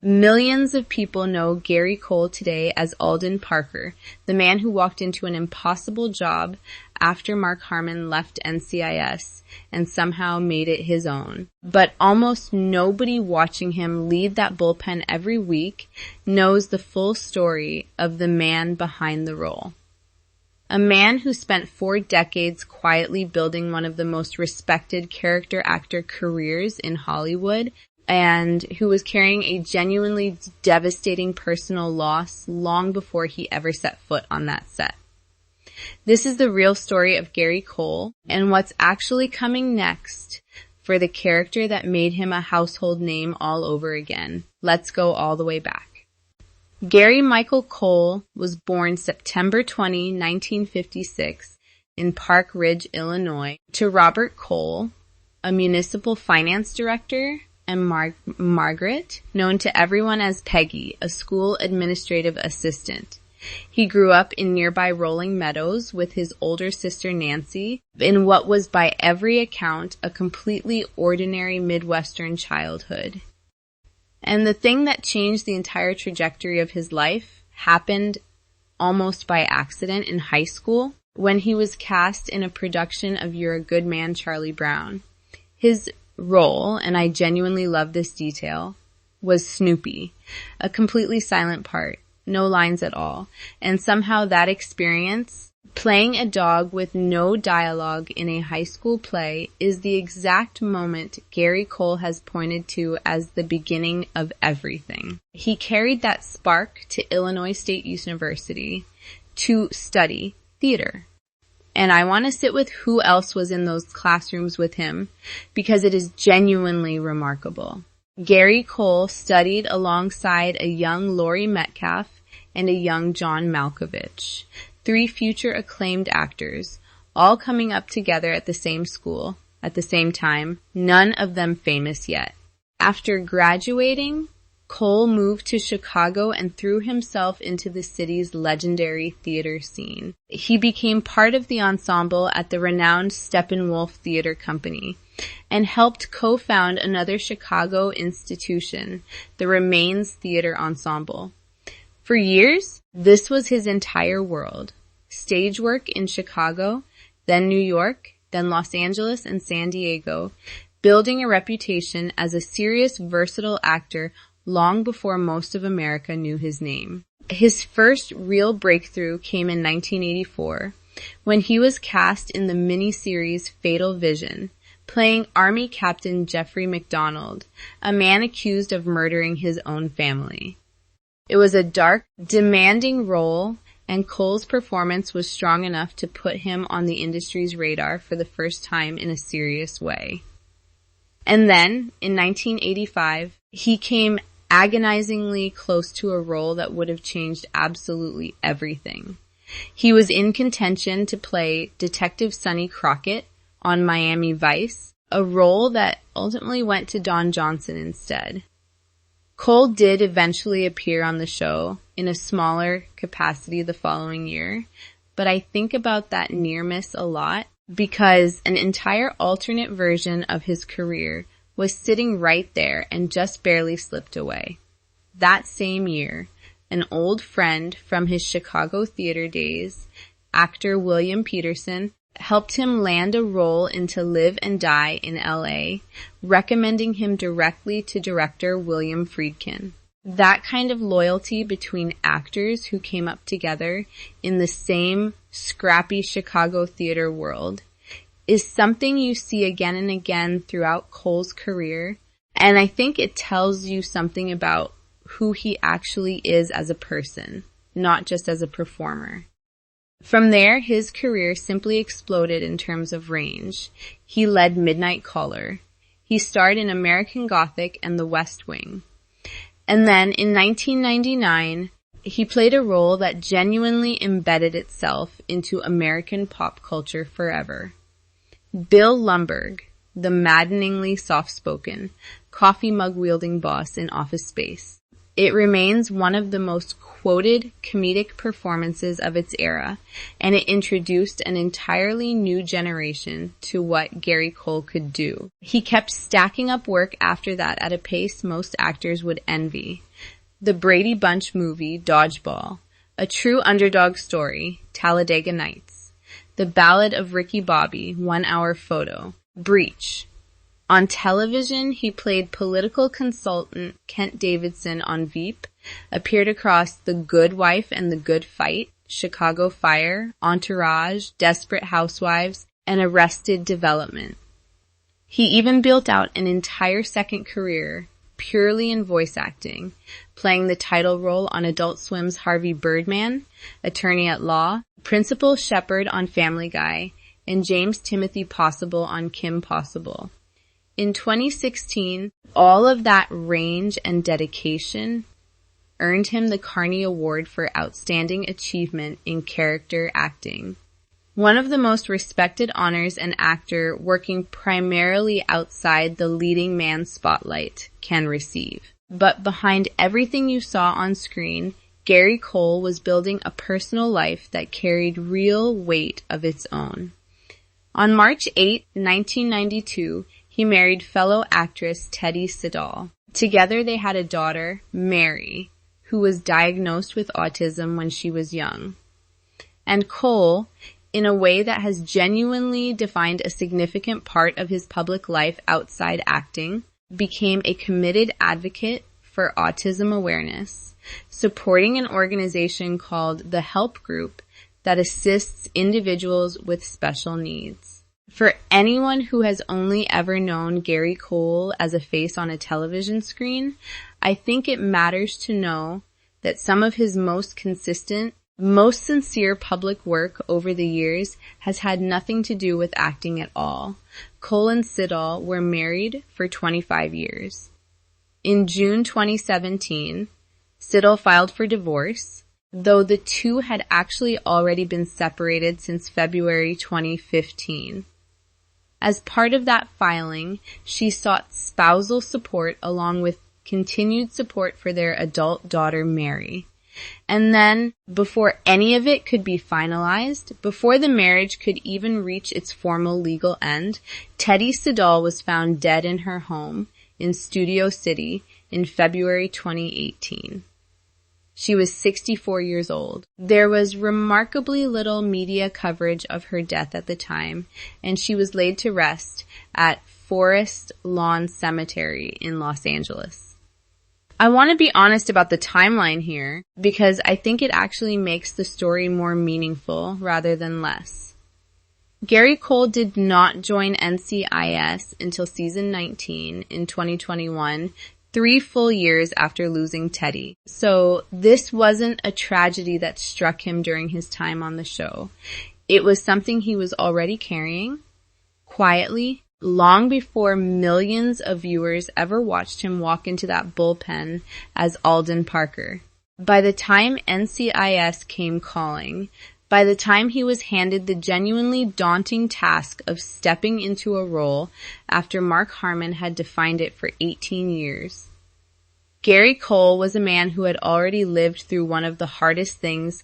Millions of people know Gary Cole today as Alden Parker, the man who walked into an impossible job after Mark Harmon left NCIS and somehow made it his own. But almost nobody watching him lead that bullpen every week knows the full story of the man behind the role. A man who spent 4 decades quietly building one of the most respected character actor careers in Hollywood, and who was carrying a genuinely devastating personal loss long before he ever set foot on that set. This is the real story of Gary Cole and what's actually coming next for the character that made him a household name all over again. Let's go all the way back. Gary Michael Cole was born September 20, 1956 in Park Ridge, Illinois, to Robert Cole, a municipal finance director, and Margaret, known to everyone as Peggy, a school administrative assistant. He grew up in nearby Rolling Meadows with his older sister Nancy, in what was by every account a completely ordinary Midwestern childhood. And the thing that changed the entire trajectory of his life happened almost by accident in high school when he was cast in a production of You're a Good Man, Charlie Brown. His role, and I genuinely love this detail, was Snoopy, a completely silent part, no lines at all, and somehow that experience, playing a dog with no dialogue in a high school play, is the exact moment Gary Cole has pointed to as the beginning of everything. He carried that spark to Illinois State University to study theater. And I want to sit with who else was in those classrooms with him because it is genuinely remarkable. Gary Cole studied alongside a young Laurie Metcalf and a young John Malkovich, 3 future acclaimed actors, all coming up together at the same school, at the same time, none of them famous yet. After graduating, Cole moved to Chicago and threw himself into the city's legendary theater scene. He became part of the ensemble at the renowned Steppenwolf Theater Company and helped co-found another Chicago institution, the Remains Theater Ensemble. For years, this was his entire world. Stage work in Chicago, then New York, then Los Angeles and San Diego, building a reputation as a serious, versatile actor long before most of America knew his name. His first real breakthrough came in 1984 when he was cast in the miniseries Fatal Vision, playing Army Captain Jeffrey McDonald, a man accused of murdering his own family. It was a dark, demanding role, and Cole's performance was strong enough to put him on the industry's radar for the first time in a serious way. And then, in 1985, he came agonizingly close to a role that would have changed absolutely everything. He was in contention to play Detective Sonny Crockett on Miami Vice, a role that ultimately went to Don Johnson instead. Cole did eventually appear on the show in a smaller capacity the following year, but I think about that near miss a lot because an entire alternate version of his career was sitting right there and just barely slipped away. That same year, an old friend from his Chicago theater days, actor William Peterson, helped him land a role in To Live and Die in LA, recommending him directly to director William Friedkin. That kind of loyalty between actors who came up together in the same scrappy Chicago theater world is something you see again and again throughout Cole's career, and I think it tells you something about who he actually is as a person, not just as a performer. From there, his career simply exploded in terms of range. He led Midnight Caller. He starred in American Gothic and The West Wing. And then in 1999, he played a role that genuinely embedded itself into American pop culture forever. Bill Lumbergh, the maddeningly soft-spoken, coffee mug-wielding boss in Office Space. It remains one of the most quoted comedic performances of its era, and it introduced an entirely new generation to what Gary Cole could do. He kept stacking up work after that at a pace most actors would envy. The Brady Bunch movie, Dodgeball, A True Underdog Story, Talladega Nights, The Ballad of Ricky Bobby, 1 Hour Photo, Breach. On television, he played political consultant Kent Davidson on Veep, appeared across The Good Wife and The Good Fight, Chicago Fire, Entourage, Desperate Housewives, and Arrested Development. He even built out an entire second career purely in voice acting, playing the title role on Adult Swim's Harvey Birdman, Attorney at Law, Principal Shepard on Family Guy, and James Timothy Possible on Kim Possible. In 2016, all of that range and dedication earned him the Carney Award for Outstanding Achievement in Character Acting, one of the most respected honors an actor working primarily outside the leading man spotlight can receive. But behind everything you saw on screen, Gary Cole was building a personal life that carried real weight of its own. On March 8, 1992, he married fellow actress Teddy Siddall. Together they had a daughter, Mary, who was diagnosed with autism when she was young. And Cole, in a way that has genuinely defined a significant part of his public life outside acting, became a committed advocate for autism awareness, supporting an organization called the Help Group that assists individuals with special needs. For anyone who has only ever known Gary Cole as a face on a television screen, I think it matters to know that some of his most consistent, most sincere public work over the years has had nothing to do with acting at all. Cole and Siddall were married for 25 years. In June 2017, Siddall filed for divorce, though the two had actually already been separated since February 2015. As part of that filing, she sought spousal support along with continued support for their adult daughter, Mary. And then, before any of it could be finalized, before the marriage could even reach its formal legal end, Teddy Siddall was found dead in her home in Studio City in February 2018. She was 64 years old. There was remarkably little media coverage of her death at the time, and she was laid to rest at Forest Lawn Cemetery in Los Angeles. I want to be honest about the timeline here, because I think it actually makes the story more meaningful rather than less. Gary Cole did not join NCIS until season 19 in 2021, 3 full years after losing Teddy. So this wasn't a tragedy that struck him during his time on the show. It was something he was already carrying, quietly, long before millions of viewers ever watched him walk into that bullpen as Alden Parker. By the time NCIS came calling, by the time he was handed the genuinely daunting task of stepping into a role after Mark Harmon had defined it for 18 years, Gary Cole was a man who had already lived through one of the hardest things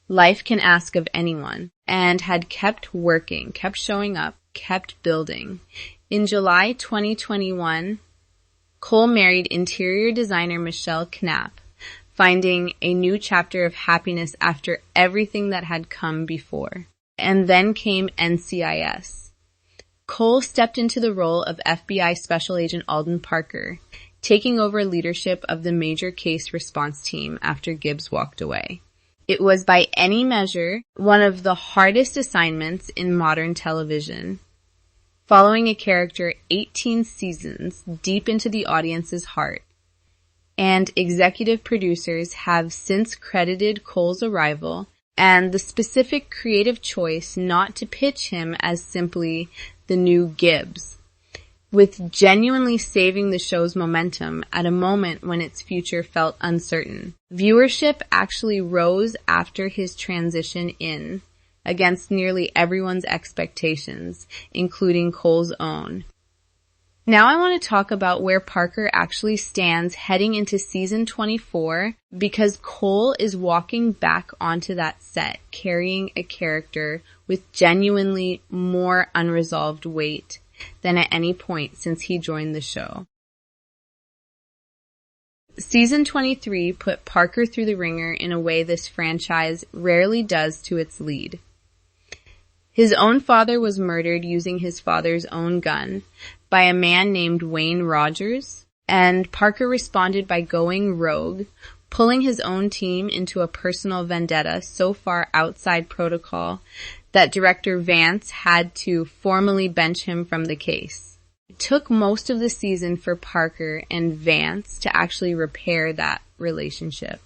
life can ask of anyone, and had kept working, kept showing up, kept building. In July 2021, Cole married interior designer Michelle Knapp, finding a new chapter of happiness after everything that had come before. And then came NCIS. Cole stepped into the role of FBI Special Agent Alden Parker, taking over leadership of the major case response team after Gibbs walked away. It was by any measure one of the hardest assignments in modern television, following a character 18 seasons deep into the audience's heart. And executive producers have since credited Cole's arrival and the specific creative choice not to pitch him as simply the new Gibbs, with genuinely saving the show's momentum at a moment when its future felt uncertain. Viewership actually rose after his transition in, against nearly everyone's expectations, including Cole's own. Now I want to talk about where Parker actually stands heading into season 24, because Cole is walking back onto that set carrying a character with genuinely more unresolved weight than at any point since he joined the show. Season 23 put Parker through the ringer in a way this franchise rarely does to its lead. His own father was murdered using his father's own gun by a man named Wayne Rogers, and Parker responded by going rogue, pulling his own team into a personal vendetta so far outside protocol that director Vance had to formally bench him from the case. It took most of the season for Parker and Vance to actually repair that relationship.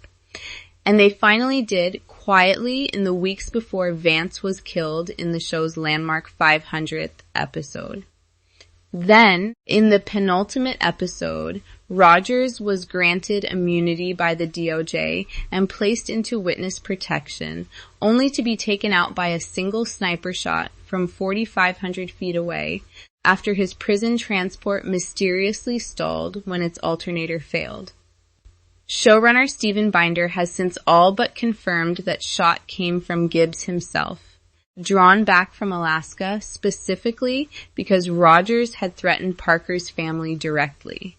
And they finally did, quietly, in the weeks before Vance was killed in the show's landmark 500th episode. Then, in the penultimate episode, Rogers was granted immunity by the DOJ and placed into witness protection, only to be taken out by a single sniper shot from 4,500 feet away after his prison transport mysteriously stalled when its alternator failed. Showrunner Steven Binder has since all but confirmed that shot came from Gibbs himself, drawn back from Alaska specifically because Rogers had threatened Parker's family directly.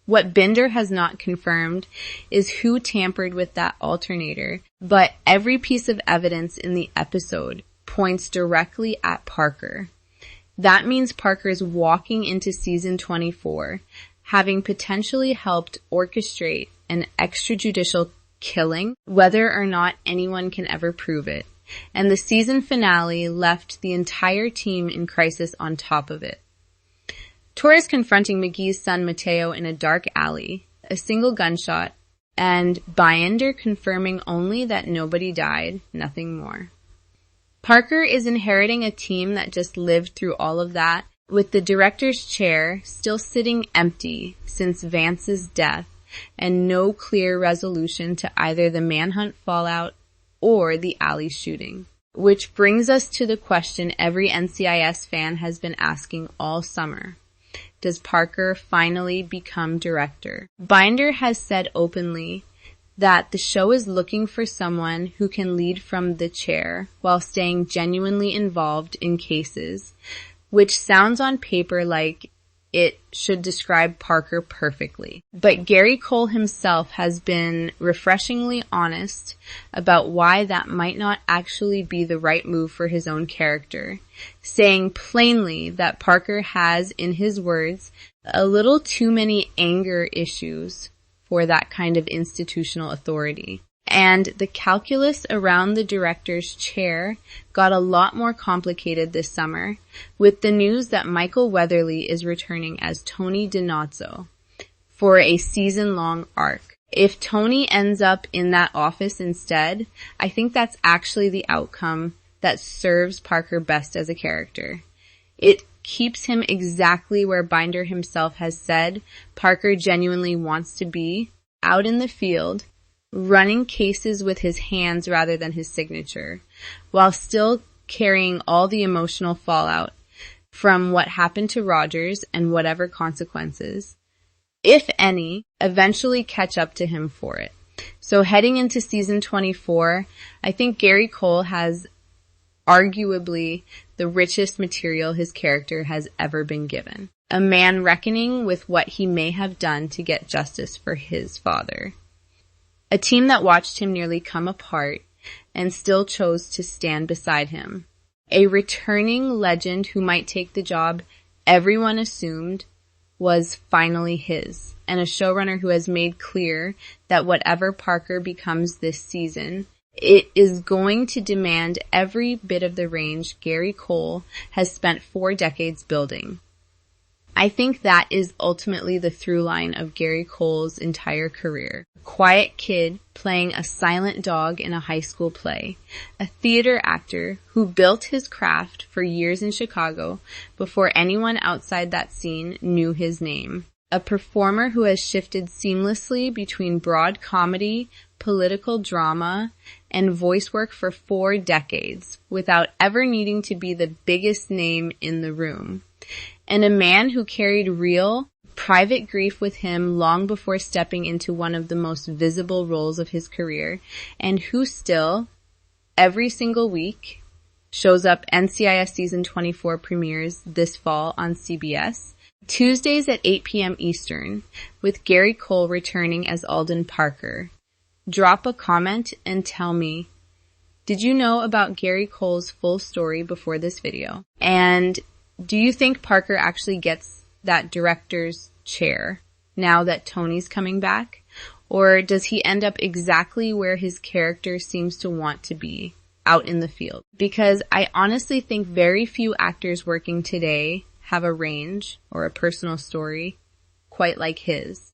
What Binder has not confirmed is who tampered with that alternator, but every piece of evidence in the episode points directly at Parker. That means Parker's walking into season 24, having potentially helped orchestrate an extrajudicial killing, whether or not anyone can ever prove it. And the season finale left the entire team in crisis on top of it. Torres confronting McGee's son Mateo in a dark alley, a single gunshot, and Binder confirming only that nobody died, nothing more. Parker is inheriting a team that just lived through all of that, with the director's chair still sitting empty since Vance's death, and no clear resolution to either the manhunt fallout or the alley shooting. Which brings us to the question every NCIS fan has been asking all summer. Does Parker finally become director? Binder has said openly that the show is looking for someone who can lead from the chair while staying genuinely involved in cases, which sounds on paper like it should describe Parker perfectly. But Gary Cole himself has been refreshingly honest about why that might not actually be the right move for his own character, saying plainly that Parker has, in his words, a little too many anger issues for that kind of institutional authority. And the calculus around the director's chair got a lot more complicated this summer with the news that Michael Weatherly is returning as Tony DiNozzo for a season-long arc. If Tony ends up in that office instead, I think that's actually the outcome that serves Parker best as a character. It keeps him exactly where Binder himself has said Parker genuinely wants to be, out in the field, running cases with his hands rather than his signature, while still carrying all the emotional fallout from what happened to Rogers and whatever consequences, if any, eventually catch up to him for it. So heading into season 24, I think Gary Cole has arguably the richest material his character has ever been given. A man reckoning with what he may have done to get justice for his father. A team that watched him nearly come apart and still chose to stand beside him. A returning legend who might take the job everyone assumed was finally his, and a showrunner who has made clear that whatever Parker becomes this season, it is going to demand every bit of the range Gary Cole has spent 4 decades building. I think that is ultimately the through line of Gary Cole's entire career. A quiet kid playing a silent dog in a high school play. A theater actor who built his craft for years in Chicago before anyone outside that scene knew his name. A performer who has shifted seamlessly between broad comedy, political drama, and voice work for 4 decades without ever needing to be the biggest name in the room. and a man who carried real, private grief with him long before stepping into one of the most visible roles of his career, and who still, every single week, shows up. NCIS Season 24 premieres this fall on CBS, Tuesdays at 8 p.m. Eastern, with Gary Cole returning as Alden Parker. Drop a comment and tell me, did you know about Gary Cole's full story before this video? And do you think Parker actually gets that director's chair now that Tony's coming back? Or does he end up exactly where his character seems to want to be, out in the field? Because I honestly think very few actors working today have a range or a personal story quite like his.